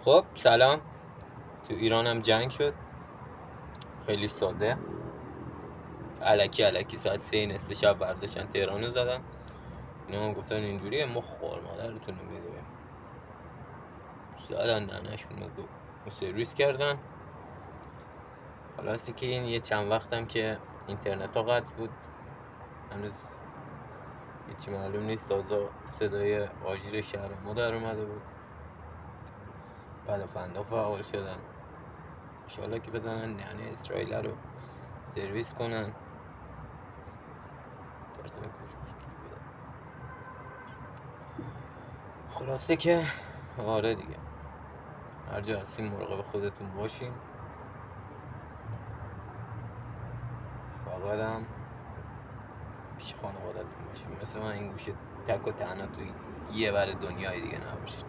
خب سلام. تو ایران هم جنگ شد، خیلی ساده. الکی ساعت 3 نصف شب برداشتن تهران رو زدن. اینا هم گفتن اینجوریه، ما خوار مادرتون رو میدونیم. زدن ننشون رو سرویس کردن. خلاصی که این یه چند وقتم که اینترنت ها قطع بود، هنوز هیچی معلوم نیست. تازه صدای آژیر شهر ما در اومده بود، پدافندا فعال شدن. انشالله که بزنن یعنی اسرائیل رو سرویس کنن. خلاصه که آره دیگه، هر جا هستین مراقب خودتون باشین. فقط هم پیش خانوادتون باشین، مثل من این گوشه تک و تنها توی یه بر دنیای دیگه نباشین.